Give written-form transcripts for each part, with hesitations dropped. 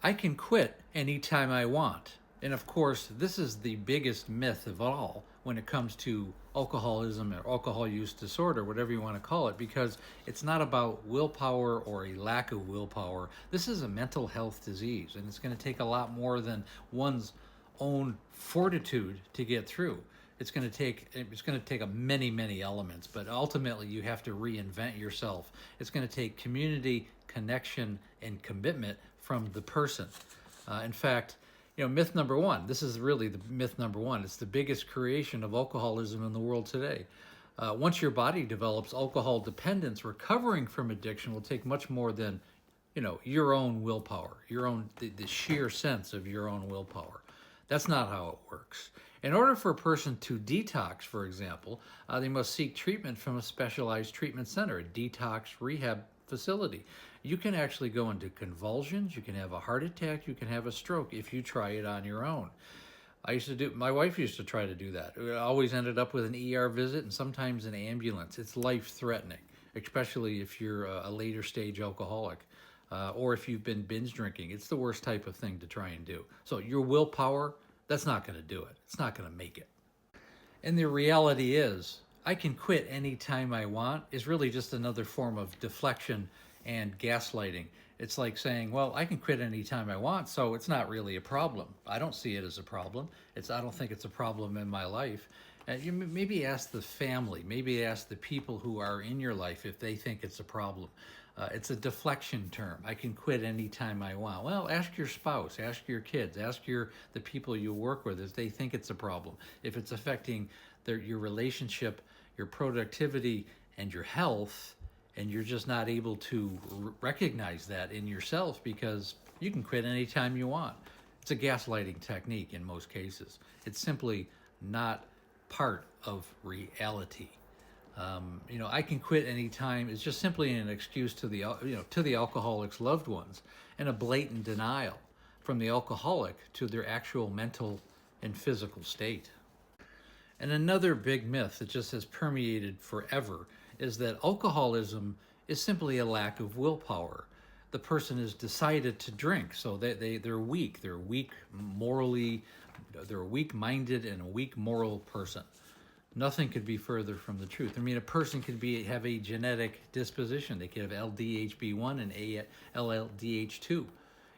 I can quit anytime I want. And of course, this is the biggest myth of all when it comes to alcoholism or alcohol use disorder, whatever you want to call it, because it's not about willpower or a lack of willpower. This is a mental health disease, and it's going to take a lot more than one's own fortitude to get through. It's going to take a many elements, but ultimately you have to reinvent yourself. It's going to take community, connection, and commitment from the person. In fact, myth number one. This is really the myth number one. It's the biggest creation of alcoholism in the world today. Once your body develops alcohol dependence, recovering from addiction will take much more than your own willpower, the sheer sense of your own willpower. That's not how it works. In order for a person to detox, for example, they must seek treatment from a specialized treatment center, a detox rehab facility. You can actually go into convulsions, you can have a heart attack, you can have a stroke if you try it on your own. My wife used to try to do that. It always ended up with an ER visit and sometimes an ambulance. It's life threatening, especially if you're a later stage alcoholic. Or if you've been binge drinking. It's the worst type of thing to try and do. So your willpower, that's not going to do it. It's not going to make it. And the reality is, I can quit anytime I want is really just another form of deflection and gaslighting. It's like saying, well, I can quit anytime I want, so it's not really a problem. I don't see it as a problem. I don't think it's a problem in my life. You maybe ask the family, maybe ask the people who are in your life if they think it's a problem. It's a deflection term. I can quit anytime I want. Well, ask your spouse, ask your kids, ask the people you work with if they think it's a problem. If it's affecting your relationship, your productivity, and your health, and you're just not able to recognize that in yourself because you can quit anytime you want. It's a gaslighting technique in most cases. It's simply not part of reality. I can quit anytime. It's just simply an excuse to the alcoholic's loved ones, and a blatant denial from the alcoholic to their actual mental and physical state. And another big myth that just has permeated forever is that alcoholism is simply a lack of willpower. The person has decided to drink, so they're weak. They're weak morally. They're a weak-minded and a weak moral person. Nothing could be further from the truth. I mean, a person could have a genetic disposition. They could have LDHB1 and LLDH2,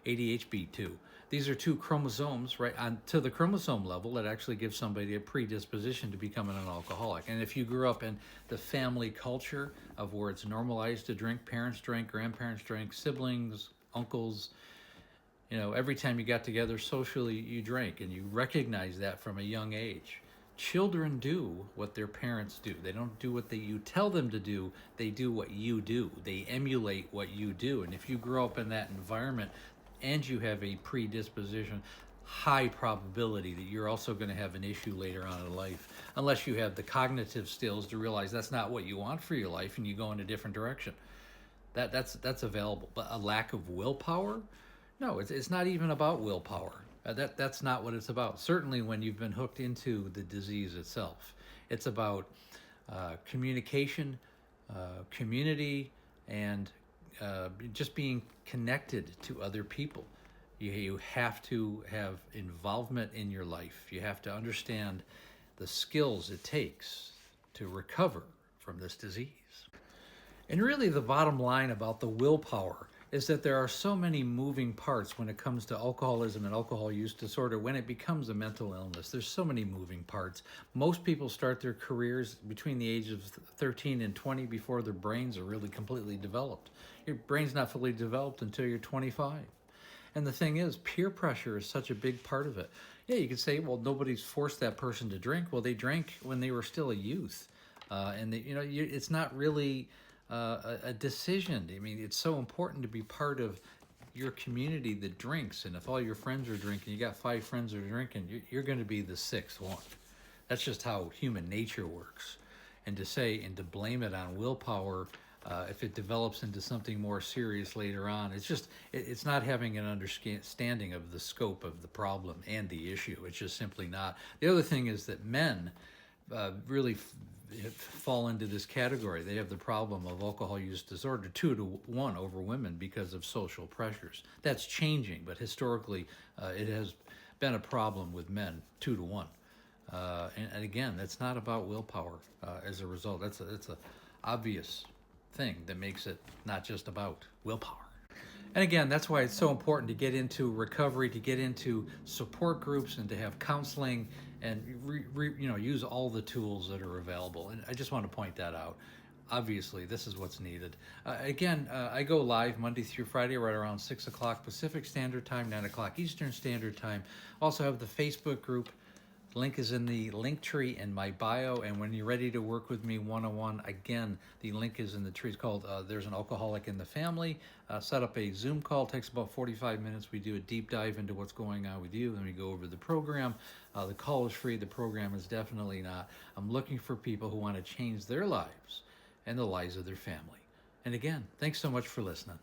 ADHB2. These are two chromosomes right on to the chromosome level that actually give somebody a predisposition to becoming an alcoholic. And if you grew up in the family culture of where it's normalized to drink, parents drink, grandparents drink, siblings, uncles, every time you got together socially, you drank, and you recognize that from a young age. Children do what their parents do. They don't do what you tell them to do. They do what you do. They emulate what you do. And if you grow up in that environment and you have a predisposition, high probability that you're also going to have an issue later on in life, unless you have the cognitive skills to realize that's not what you want for your life and you go in a different direction. That's available. But a lack of willpower? No, it's not even about willpower. That's not what it's about. Certainly when you've been hooked into the disease itself. It's about communication, community, and just being connected to other people. You have to have involvement in your life. You have to understand the skills it takes to recover from this disease. And really the bottom line about the willpower is that there are so many moving parts when it comes to alcoholism and alcohol use disorder. When it becomes a mental illness, there's so many moving parts. Most people start their careers between the ages of 13 and 20 before their brains are really completely developed. Your brain's not fully developed until you're 25. And the thing is, peer pressure is such a big part of it. Yeah, you could say, well, nobody's forced that person to drink. Well, they drank when they were still a youth. It's not really a decision. I mean, it's so important to be part of your community that drinks. And if all your friends are drinking, you got 5 friends that are drinking, you're going to be the 6th one. That's just how human nature works. And to blame it on willpower, if it develops into something more serious later on, it's not having an understanding of the scope of the problem and the issue. It's just simply not. The other thing is that men really fall into this category. They have the problem of alcohol use disorder 2 to 1 over women because of social pressures. That's changing, but historically, it has been a problem with men 2 to 1. And again, that's not about willpower. As a result, that's a obvious thing that makes it not just about willpower. And again, that's why it's so important to get into recovery, to get into support groups, and to have counseling, and use all the tools that are available. And I just want to point that out. Obviously, this is what's needed. Again, I go live Monday through Friday right around 6 o'clock Pacific Standard Time, 9 o'clock Eastern Standard Time. Also have the Facebook group. Link is in the link tree in my bio, and when you're ready to work with me one-on-one, again, the link is in the tree. It's called There's an Alcoholic in the Family. Set up a Zoom call, takes about 45 minutes. We do a deep dive into what's going on with you, then we go over the program. The call is free, the program is definitely not. I'm looking for people who want to change their lives and the lives of their family. And again, thanks so much for listening.